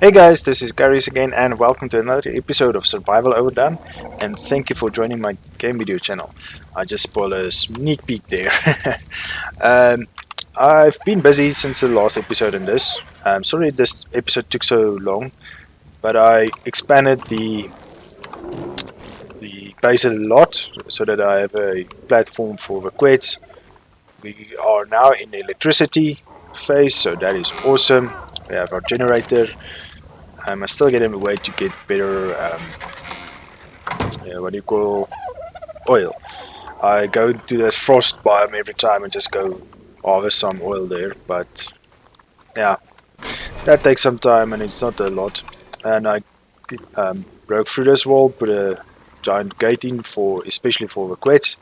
Hey guys, this is Garies again and welcome to another episode of Survival Overdone, and thank you for joining my game video channel. I just spoiled a sneak peek there. um, I've been busy since the last episode in this. I'm sorry this episode took so long, but I expanded the base a lot so that I have a platform for the quets. We are now in the electricity phase, so that is awesome. We have our generator. I'm still getting a way to get better, what do you call, oil. I go to the frost biome every time and just go harvest some oil there, but yeah, that takes some time and it's not a lot. And I broke through this wall, put a giant gate in for, especially for the quets,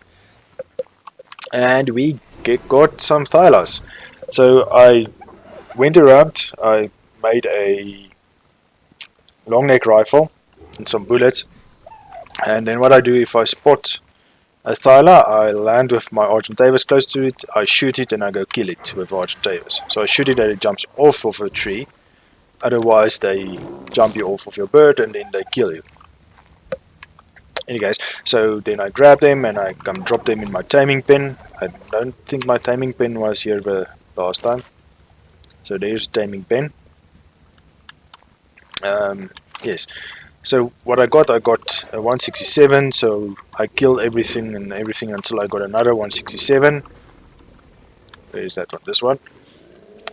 and we got some Thylas. So I went around, I made a long neck rifle and some bullets, and then what I do if I spot a Thyla, I land with my Argentavis close to it, I shoot it and I go kill it with Argentavis. So I shoot it and it jumps off of a tree, otherwise they jump you off of your bird and then they kill you. Anyways, so then I grab them and I come drop them in my taming pen. I don't think my taming pen was here the last time. So there's a taming pen. Yes. So what I got a 167, so I killed everything and everything until I got another 167. Where is that one? This one.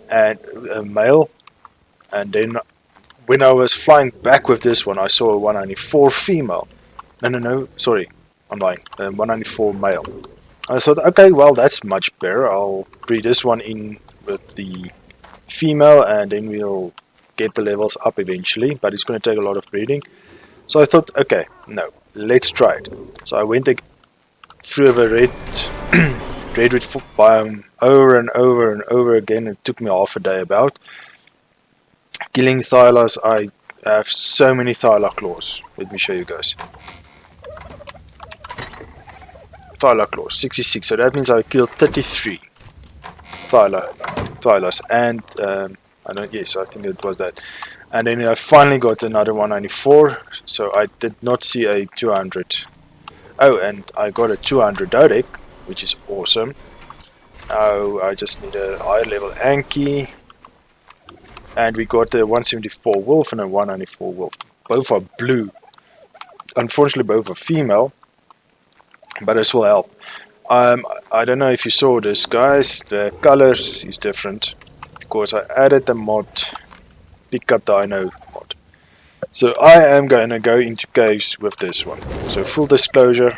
And a male. And then when I was flying back with this one, I saw a 194 female. No, sorry, I'm lying. 194 male. I thought, okay, well, that's much better. I'll breed this one in with the female and then we'll get the levels up eventually, but it's going to take a lot of breeding. So I thought, okay, no, let's try it. So I went through the redwood biome over and over and over again. It took me half a day about. Killing Thylas, I have so many Thylacoleos. Let me show you guys. Thylacoleos, 66, so that means I killed 33 Thylas, and yes, I think it was that. And then I finally got another 194, so I did not see a 200. Oh, and I got a 200 Dodec, which is awesome. Now I just need a higher level Anki, and we got a 174 Wolf and a 194 Wolf. Both are blue. Unfortunately, both are female, but this will help. I don't know if you saw this, guys. The colors is different because I added the mod, pick up dino mod. So I am going to go into caves with this one. So full disclosure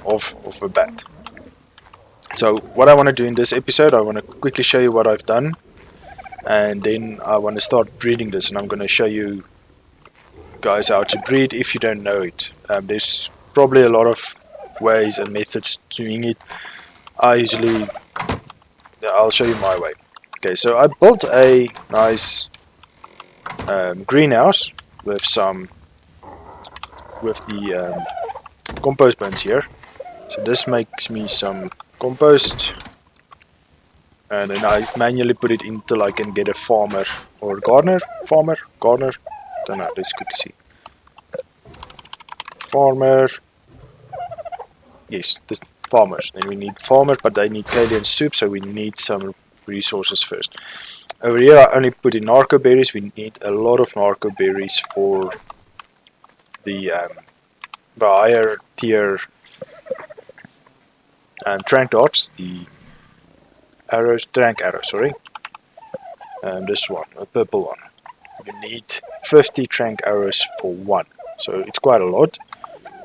of the bat. So what I want to do in this episode, I want to quickly show you what I've done, and then I want to start breeding this, and I'm going to show you guys how to breed if you don't know it. There's probably a lot of ways and methods doing it. I'll show you my way. Okay, so I built a nice greenhouse with the compost bins here. So this makes me some compost, and then I manually put it in till I can get a farmer or gardener. Don't know. Let's quickly see. Farmer. Yes, this farmers. Then we need farmers, but they need Kalian soup, so we need some resources first. Over here I only put in narco berries. We need a lot of narco berries for the higher tier trank darts, the trank arrows, sorry. This one, a purple one. You need 50 trank arrows for one, so it's quite a lot.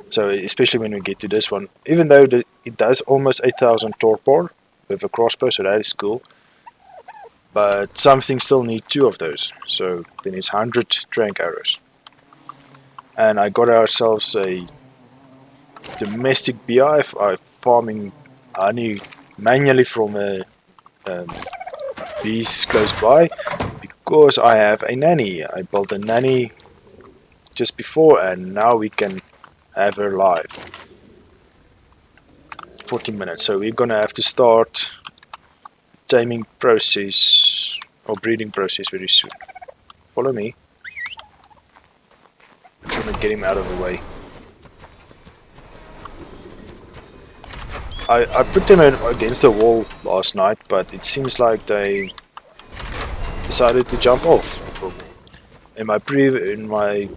So especially when we get to this one, even though it does almost 8,000 torpor with a crossbow, so that is cool. But some things still need 2 of those, so then it's 100 trank arrows. And I got ourselves a domestic beehive. I'm farming honey manually from bees close by because I have a nanny. I built a nanny just before, and now we can have her live. 14 minutes, so we're gonna have to start taming process or breeding process very soon. Follow me. want to get him out of the way. I put them against the wall last night, but it seems like they decided to jump off. In the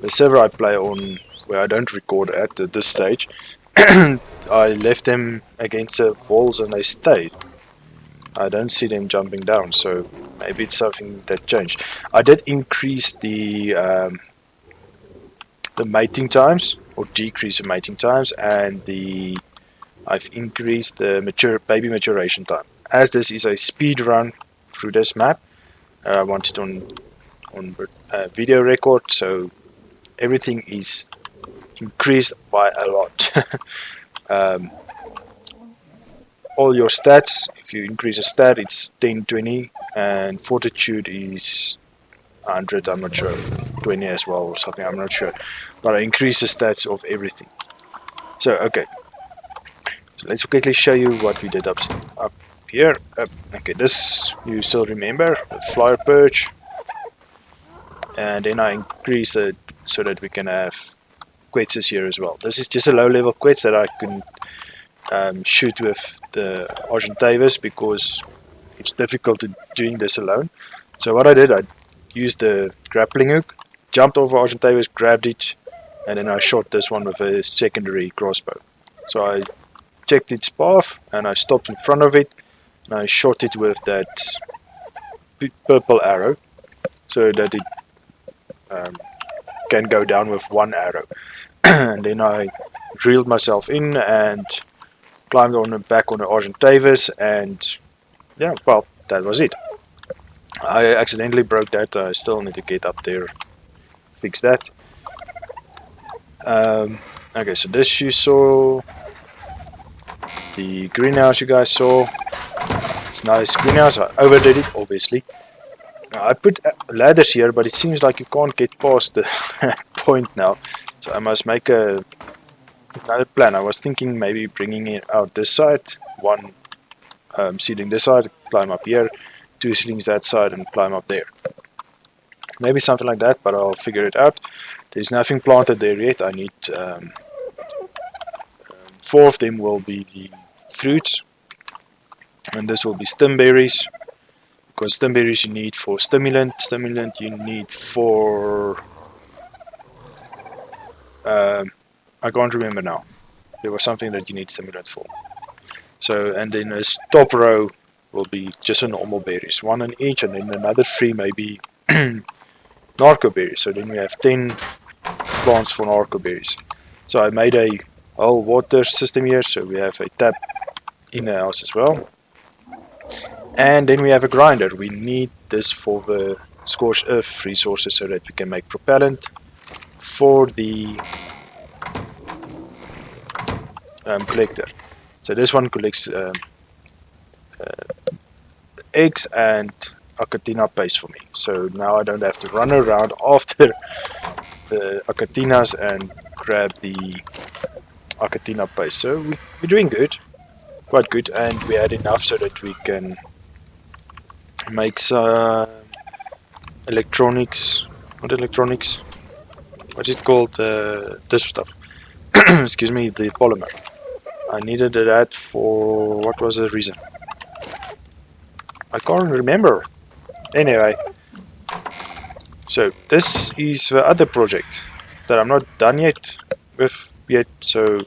server I play on, where I don't record at this stage, I left them against the walls and they stayed. I don't see them jumping down, so maybe it's something that changed. I did increase the mating times, or decrease the mating times, and I've increased the baby maturation time. As this is a speed run through this map, I want it on video record, so everything is increased by a lot. All your stats, if you increase a stat, it's 10, 20, and fortitude is 100, I'm not sure, 20 as well or something, I'm not sure, but I increase the stats of everything. So okay, so let's quickly show you what we did up here. Okay, this you still remember, the flyer perch, and then I increased it so that we can have quetzes here as well. This is just a low level quetz that I can shoot with the Argentavis because it's difficult to doing this alone. So what I did, I used the grappling hook, jumped over Argentavis, grabbed it, and then I shot this one with a secondary crossbow. So I checked its path and I stopped in front of it and I shot it with that purple arrow so that it can go down with one arrow. And then I reeled myself in and climbed on the back on the Argentavis, and yeah, well, that was it. I accidentally broke that. I still need to get up there, fix that. Okay, so this you saw. The greenhouse you guys saw. It's nice greenhouse. I overdid it, obviously. Now, I put ladders here, but it seems like you can't get past the point now. So I must make another plan. I was thinking maybe bringing it out this side, one seedling this side, climb up here, two seedlings that side, and climb up there. Maybe something like that, but I'll figure it out. There's nothing planted there yet. I need 4 of them will be the fruits, and this will be stimberries, because stimberries you need for stimulant you need for I can't remember now. There was something that you need stimulant for. So, and then this top row will be just a normal berries, 1 in each, and then another 3 maybe narco berries. So then we have 10 plants for narco berries. So I made a whole water system here, so we have a tap in the house as well. And then we have a grinder. We need this for the scorched earth resources so that we can make propellant for the collector. So this one collects eggs and acatina paste for me. So now I don't have to run around after the acatinas and grab the acatina paste. So we're doing good, quite good, and we had enough so that we can make some electronics. What electronics? What's it called? This stuff. Excuse me, the polymer. I needed that for what was the reason? I can't remember. Anyway, so this is the other project that I'm not done yet with yet. So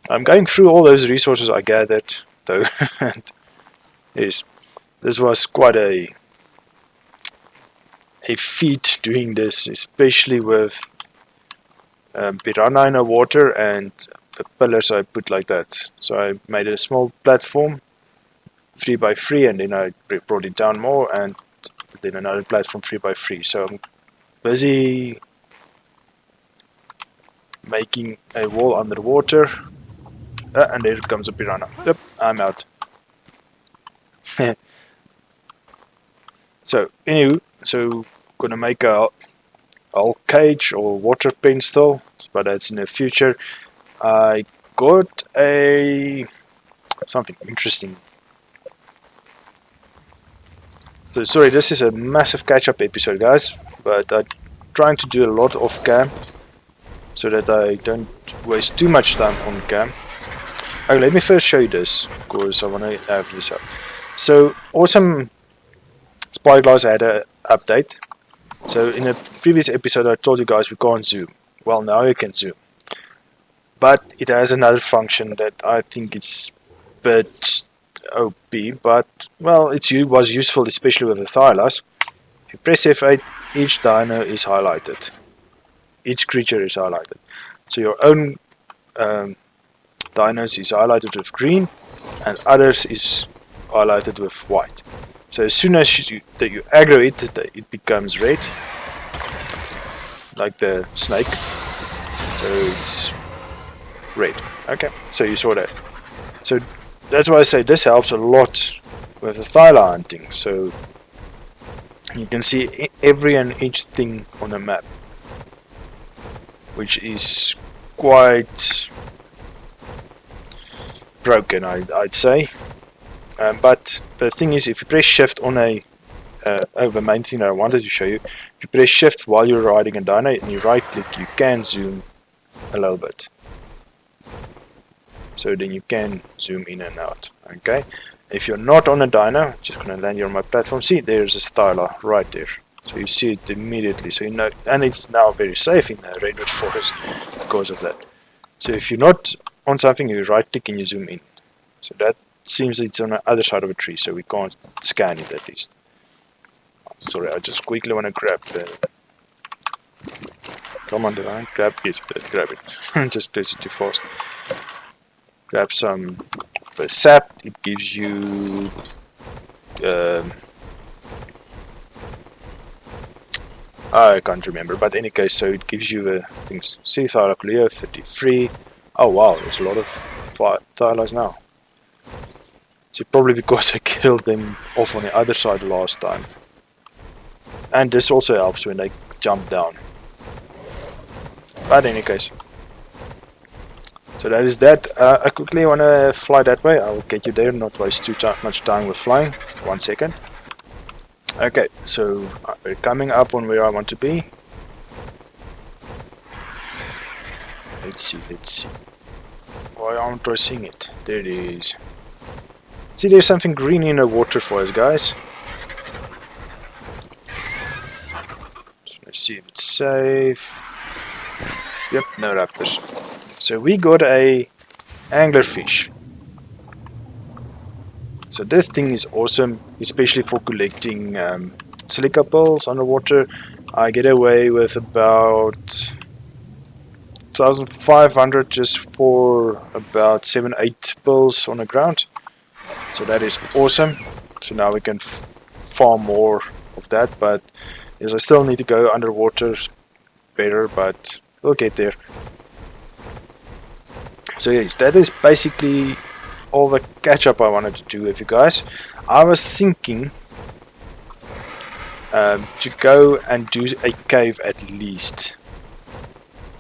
I'm going through all those resources I gathered, though. And yes, this was quite a feat doing this, especially with piranha in the water and the pillars I put like that. So I made a small platform, 3x3, and then I brought it down more, and then another platform 3x3. So I'm busy making a wall underwater, and there comes a piranha. Yep, I'm out. So anyway, so gonna make a whole cage or water pen still, but that's in the future. I got something interesting. So sorry, this is a massive catch-up episode, guys, but I trying to do a lot off cam so that I don't waste too much time on cam. Oh, let me first show you this because I want to have this up. So awesome Spyglass had an update. So in a previous episode I told you guys we can't zoom. Well, now you can zoom. But it has another function that I think it's a bit OP, but well, it was useful especially with the Thylas. If you press F8, each dino is highlighted. Each creature is highlighted. So your own dinos is highlighted with green and others is highlighted with white. So as soon as you aggro it, it becomes red, like the snake. So it's red. Okay, so you saw that. So that's why I say this helps a lot with the Thyla hunting. So you can see every and each thing on the map, which is quite broken, I'd say. But the thing is, if you press shift on the main thing that I wanted to show you, if you press shift while you're riding a dino and you right click, you can zoom a little bit. So then you can zoom in and out. Okay. If you're not on a dino, just gonna land you on my platform. See, there's a Thyla right there. So you see it immediately. So you know, and it's now very safe in the redwood forest because of that. So if you're not on something, you right click and you zoom in. So that seems it's on the other side of a tree, so we can't scan it at least. Sorry, I just quickly want to grab the. Come on, did I grab it? Grab it. Just close it too fast. Grab some the sap. It gives you. I can't remember, but in any case, so it gives you things. See, Thylacoleos 33. Oh wow, there's a lot of Thylas now. So probably because I killed them off on the other side last time. And this also helps when they jump down. But in any case. So that is that. I quickly want to fly that way. I will get you there, not waste too much time with flying. 1 second. Okay, so we're coming up on where I want to be. Let's see. Why aren't I seeing it? There it is. See, there's something green in the water for us, guys. So let's see if it's safe. Yep, no raptors. So we got a anglerfish. So this thing is awesome, especially for collecting silica pearls underwater. I get away with about 1,500 just for about 7-8 pearls on the ground. So that is awesome. So now we can farm more of that, but yes, I still need to go underwater better, but we'll get there. So yes, that is basically all the catch up I wanted to do with you guys. I was thinking to go and do a cave at least,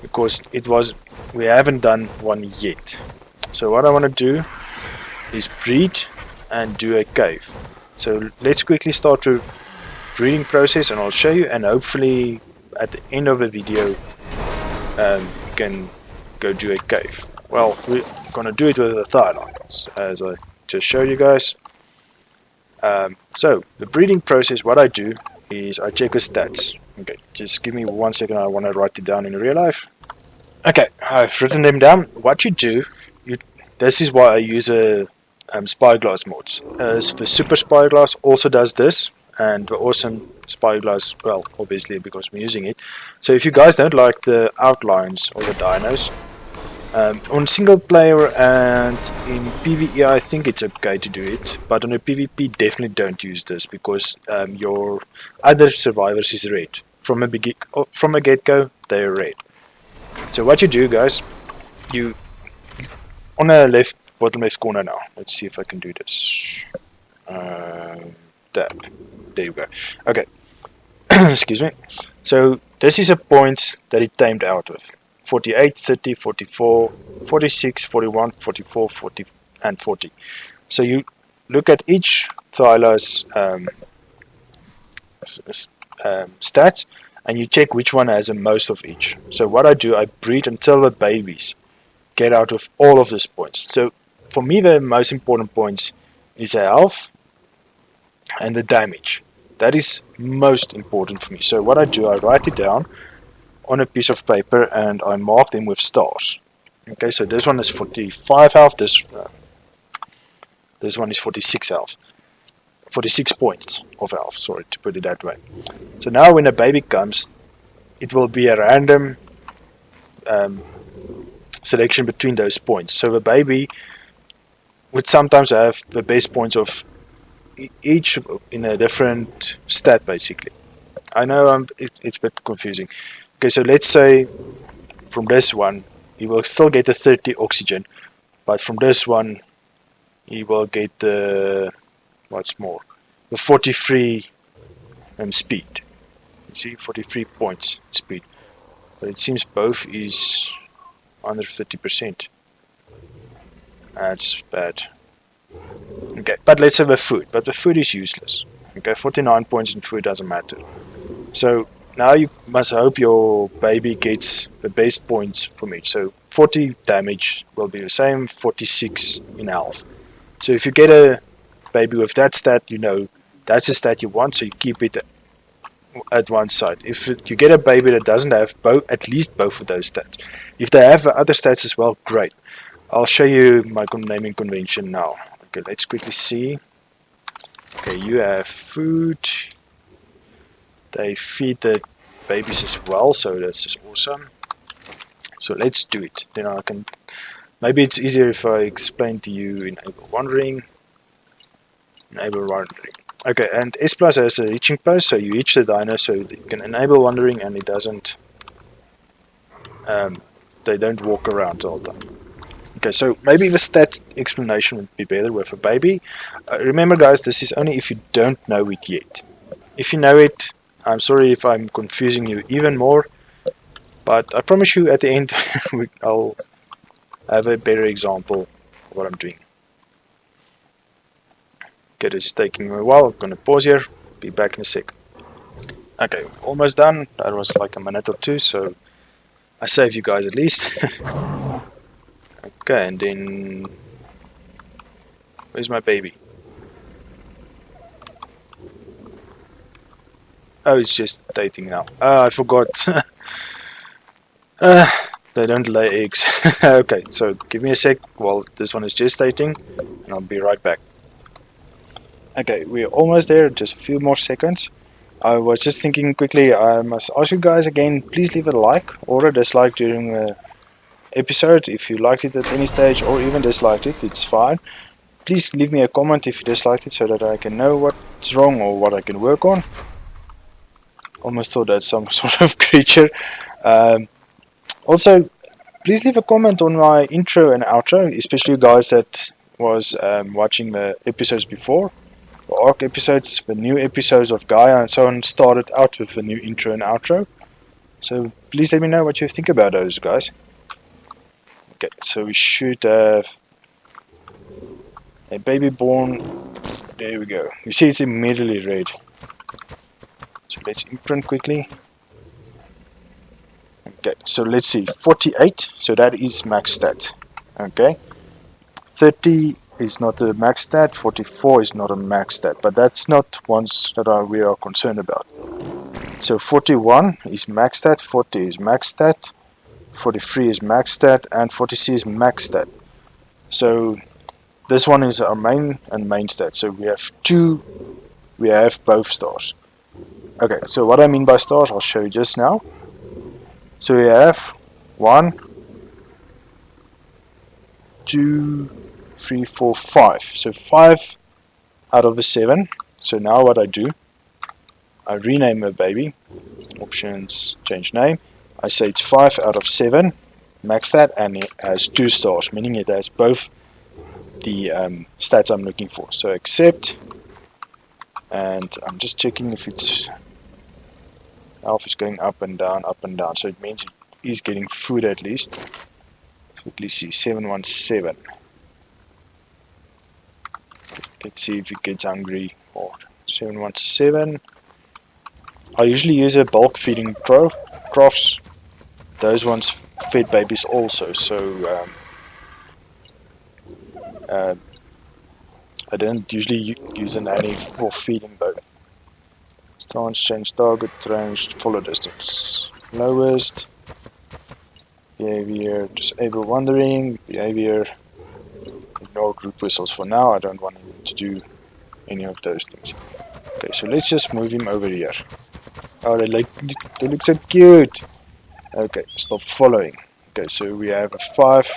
because we haven't done one yet. So what I want to do is breed and do a cave. So let's quickly start the breeding process and I'll show you, and hopefully at the end of the video you can go do a cave. Well, we're gonna do it with the Thyla, as I just showed you guys. So the breeding process, what I do is I check the stats. Okay, just give me 1 second, I want to write it down in real life. Okay, I've written them down. What you do, this is why I use a Spyglass mods. The Super Spyglass also does this, and the awesome Spyglass, well, obviously because I'm using it. So if you guys don't like the outlines of the dinos, on single player and in PvE I think it's okay to do it, but on a PvP definitely don't use this, because your other survivors is red. From a get-go they're red. So what you do, guys, you on the bottom left corner now, let's see if I can do this. Tab. There you go. Okay. Excuse me. So this is a point that it tamed out with. 48, 30, 44, 46, 41, 44, 40, and 40. So you look at each Thyla's stats, and you check which one has the most of each. So what I do, I breed until the babies get out of all of these points. So for me, the most important points is the health and the damage. That is most important for me. So what I do, I write it down on a piece of paper and I mark them with stars. Okay, so this one is 45 health, this one is 46 health. 46 points of health, sorry, to put it that way. So now when a baby comes, it will be a random um, selection between those points. So the baby would sometimes have the best points of each in a different stat, basically. I know it's a bit confusing. Okay, so let's say from this one, he will still get the 30 oxygen, but from this one, he will get the, what's more, the 43 speed. You see, 43 points speed. But it seems both is under 30%. That's bad. Okay, but let's have a food. But the food is useless. Okay, 49 points in food doesn't matter. So now you must hope your baby gets the best points from each. So 40 damage will be the same, 46 in health. So if you get a baby with that stat, you know that's the stat you want, so you keep it at one side. If you get a baby that doesn't have at least both of those stats, if they have other stats as well, great. I'll show you my naming convention now. Okay, let's quickly see. Okay, you have food. They feed the babies as well, so that's just awesome. So let's do it. Then I can. Maybe it's easier if I explain to you enable wandering. Enable wandering. Okay, and S plus has a reaching post, so you reach the dino, so you can enable wandering, and it doesn't. They don't walk around all the time. Okay, so maybe the stat explanation would be better with a baby. Remember, guys, this is only if you don't know it yet. If you know it, I'm sorry if I'm confusing you even more, but I promise you at the end I'll have a better example of what I'm doing. Okay, this is taking a while. I'm gonna pause here. Be back in a sec. Okay, almost done. That was like a minute or two, so I saved you guys at least. Okay, and then where's my baby? Oh, it's just dating now. I forgot. They don't lay eggs. Okay, so give me a sec while this one is gestating, and I'll be right back. Okay, we're almost there, just a few more seconds. I was just thinking quickly, I must ask you guys again, please leave a like or a dislike during the episode. If you liked it at any stage or even disliked it, it's fine. Please leave me a comment if you disliked it so that I can know what's wrong or what I can work on. Almost thought that's some sort of creature. Also, please leave a comment on my intro and outro, especially you guys that was watching the episodes before. The ARK episodes, the new episodes of Gaia and so on started out with the new intro and outro. So please let me know what you think about those, guys. Okay, so we should have a baby born. There we go. You see it's immediately red. So let's imprint quickly. Okay, so let's see. 48, so that is max stat. Okay. 30 is not a max stat, 44 is not a max stat, but that's not ones that we are concerned about. So 41 is max stat, 40 is max stat, 43 is max stat, and 46 is max stat. So this one is our main and main stat. So we have we have both stars. Okay, so what I mean by stars, I'll show you just now. So we have 1, 2, 3, 4, 5. So 5 out of the 7. So now what I do, I rename the baby. Options, change name. I say it's 5 out of 7, max stat, and it has 2 stars, meaning it has both the stats I'm looking for. So accept, and I'm just checking if it's health is going up and down, so it means it is getting food at least. Quickly see 717. Let's see if it gets hungry. Or 717. I usually use a bulk feeding troughs. Those ones fed babies also, so uh, I don't usually use an nanny for feeding though. Stance, change target, range, follow distance. Lowest. Behavior, disable wandering. Behavior, ignore group whistles for now. I don't want him to do any of those things. Okay, so let's just move him over here. Oh, they look so cute. Okay, stop following. Okay, so we have a 5,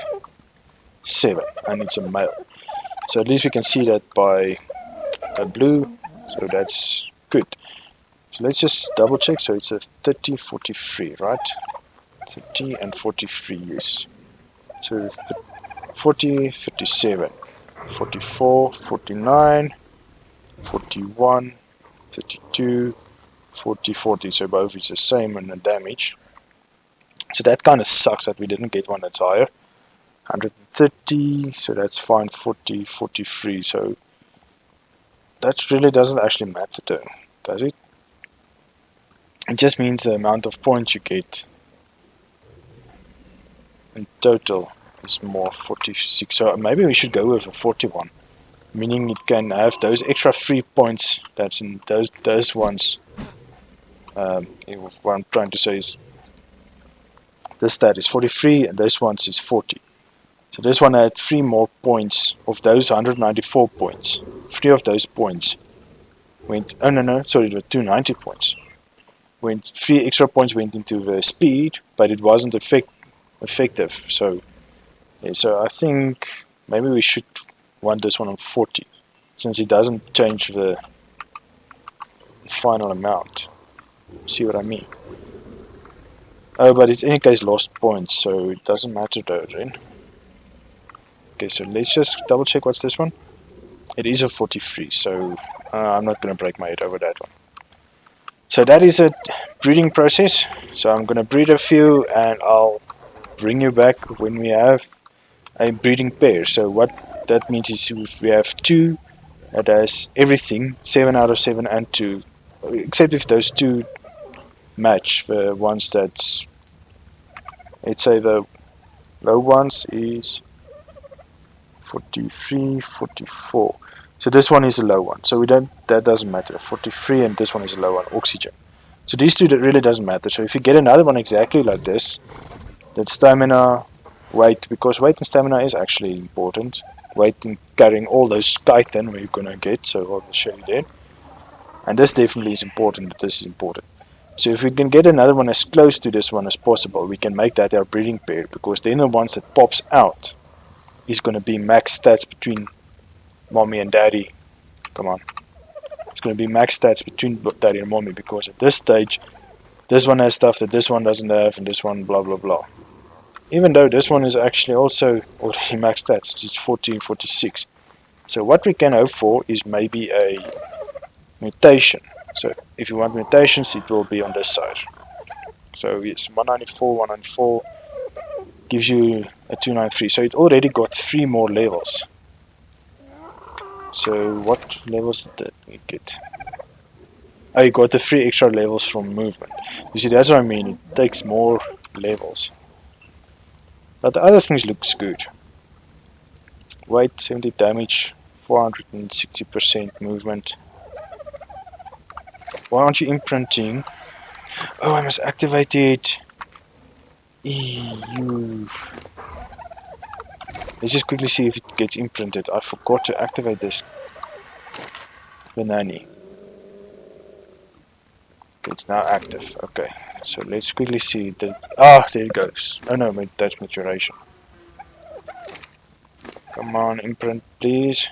7, and it's a male. So at least we can see that by the blue, so that's good. So let's just double check. So it's a 30, 43, right? 30 and 43, yes. So 40, 57, 44, 49, 41, 32, 40, 40. So both is the same in the damage. So that kind of sucks that we didn't get one that's higher. 130, so that's fine. 40, 43. So that really doesn't actually matter though, does it? It just means the amount of points you get in total is more. 46. So maybe we should go with a 41, meaning it can have those extra 3 points that's in those ones. What I'm trying to say is this stat is 43 and this one is 40. So this one had 3 more points of those 194 points. 3 of those points went, oh no, sorry, it was 290 points. 3 extra points went into the speed, but it wasn't effective. So, yeah, so I think maybe we should want this one on 40, since it doesn't change the final amount. See what I mean? Oh, but it's in any case lost points, so it doesn't matter though then. Okay, so let's just double check what's this one. It is a 43, so I'm not going to break my head over that one. So that is a breeding process. So I'm going to breed a few and I'll bring you back when we have a breeding pair. So what that means is if we have 2 that has everything, 7 out of 7 and 2, except if those 2 match, the ones that's, let's say the low ones is 43, 44. So this one is a low one. So that doesn't matter. 43 and this one is a low one, oxygen. So these two that really doesn't matter. So if you get another one exactly like this, that's stamina, weight, because weight and stamina is actually important. Weight in carrying all those chitin we're gonna get, so I'll show you there. And this definitely is important, that this is important. So if we can get another one as close to this one as possible, we can make that our breeding pair, because then the ones that pops out is going to be max stats between mommy and daddy. Come on. It's going to be max stats between daddy and mommy, because at this stage, this one has stuff that this one doesn't have, and this one blah blah blah. Even though this one is actually also already max stats, it's 14, 46. So what we can hope for is maybe a mutation. So if you want mutations, it will be on this side. So yes, 194, 194 gives you a 293. So it already got 3 more levels. So what levels did it get? Oh, you got the 3 extra levels from movement. You see, that's what I mean. It takes more levels. But the other things looks good. Weight, 70 damage, 460% movement. Why aren't you imprinting? Oh, I must activate it. Ew. Let's just quickly see if it gets imprinted. I forgot to activate this. The nanny. Okay, it's now active. Okay, so let's quickly see that. Ah, there it goes. Oh no, that's maturation. Come on, imprint, please.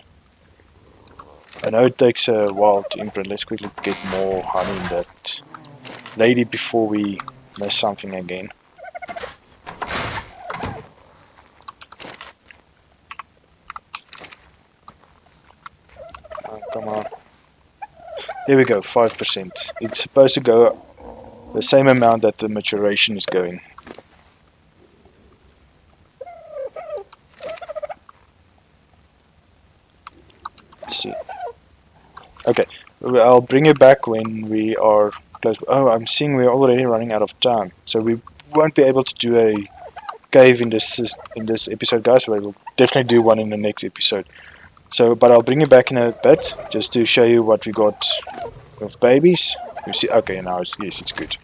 I know it takes a while to imprint. Let's quickly get more honey in that lady before we miss something again. Oh, come on. There we go, 5%. It's supposed to go the same amount that the maturation is going. Let's see. Okay, I'll bring you back when we are close. Oh, I'm seeing we're already running out of time, so we won't be able to do a cave in this episode, guys. But we'll definitely do one in the next episode. So, but I'll bring you back in a bit just to show you what we got of babies. You see, okay, now yes, it's good.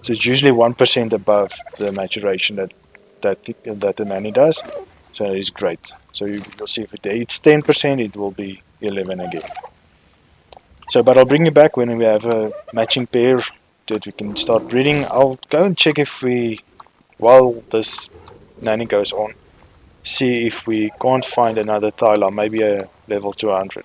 So it's usually 1% above the maturation that the nanny does. So it's great. So you'll see if it's 10%, it will be 11 again. So, but I'll bring you back when we have a matching pair that we can start breeding. I'll go and check if we, while this nanny goes on, see if we can't find another Thyla, maybe a level 200.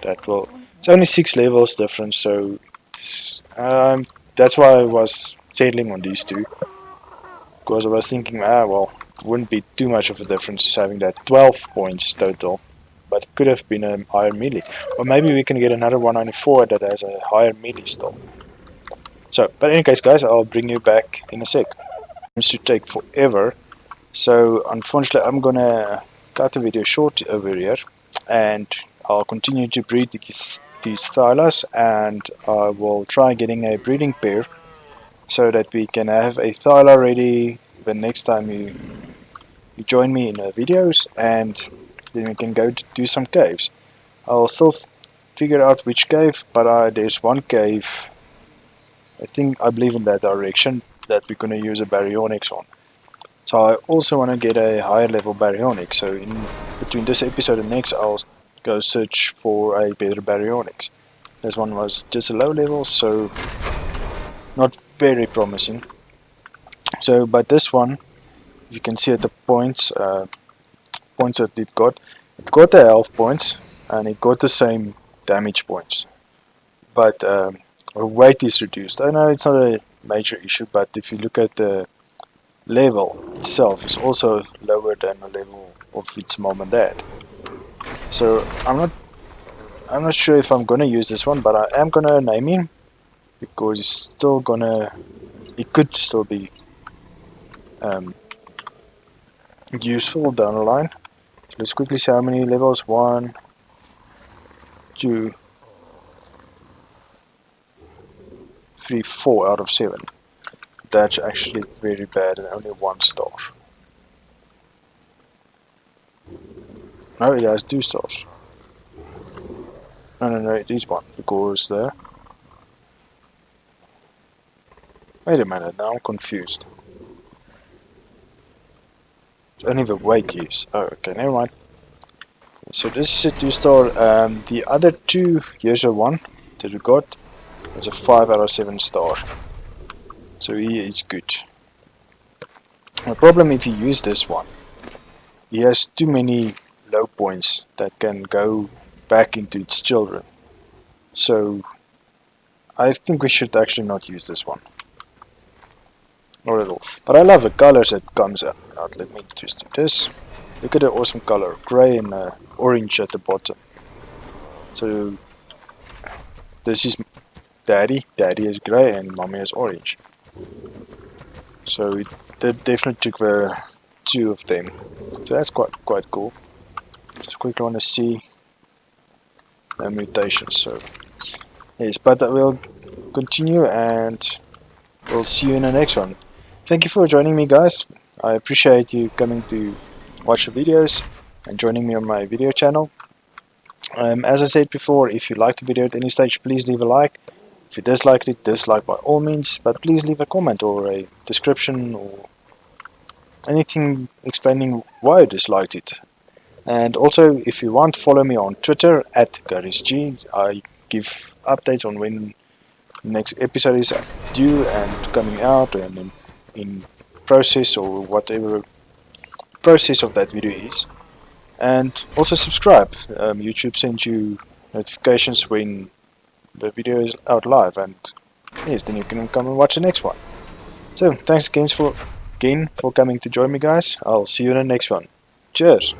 That will. It's only 6 levels difference, so that's why I was settling on these two. Because I was thinking, well, it wouldn't be too much of a difference having that 12 points total. But it could have been a higher melee. Or maybe we can get another 194 that has a higher melee still. So, but in any case, guys, I'll bring you back in a sec. It should take forever. So, unfortunately, I'm gonna cut the video short over here. And I'll continue to breed these Thylas. And I will try getting a breeding pair so that we can have a Thyla ready the next time you join me in the videos, and then we can go to do some caves. I'll still figure out which cave, but there's one cave, I believe in that direction, that we're going to use a baryonyx on. So I also want to get a higher level baryonyx, so in between this episode and next I'll go search for a better baryonyx. This one was just a low level, so not very promising. So, but this one, you can see at the points that it got the health points and it got the same damage points, but weight is reduced. I know it's not a major issue, but if you look at the level itself, it's also lower than the level of its mom and dad. So I'm not sure if I'm gonna use this one, but I am gonna name him because it could still be useful down the line. So let's quickly see how many levels. 1, 2, 3, 4 out of 7. That's actually very bad and only 1 star. No, it has 2 stars. No, it is 1 because the. Wait a minute, now I'm confused. It's only the weight use. Oh, okay, never mind. So this is a 2 star. The other 2, here's a 1 that we got. It's a 5 out of 7 star. So he is good. The problem if you use this one, he has too many low points that can go back into its children. So I think we should actually not use this one. Not at all. But I love the colors that comes out. Let me just do this. Look at the awesome color. Grey and orange at the bottom. So this is Daddy. Daddy is grey and Mommy is orange. So they definitely took the 2 of them. So that's quite cool. Just quickly want to see the mutations. So yes, but we'll continue and we'll see you in the next one. Thank you for joining me, guys. I appreciate you coming to watch the videos and joining me on my video channel. As I said before, if you liked the video at any stage, please leave a like. If you disliked it, dislike by all means, but please leave a comment or a description or anything explaining why you disliked it. And also, if you want, follow me on Twitter at GariesG. I give updates on when the next episode is due and coming out and in process or whatever process of that video is. And also subscribe. YouTube sends you notifications when the video is out live, and yes, then you can come and watch the next one. So thanks again for coming to join me, guys. I'll see you in the next one. Cheers.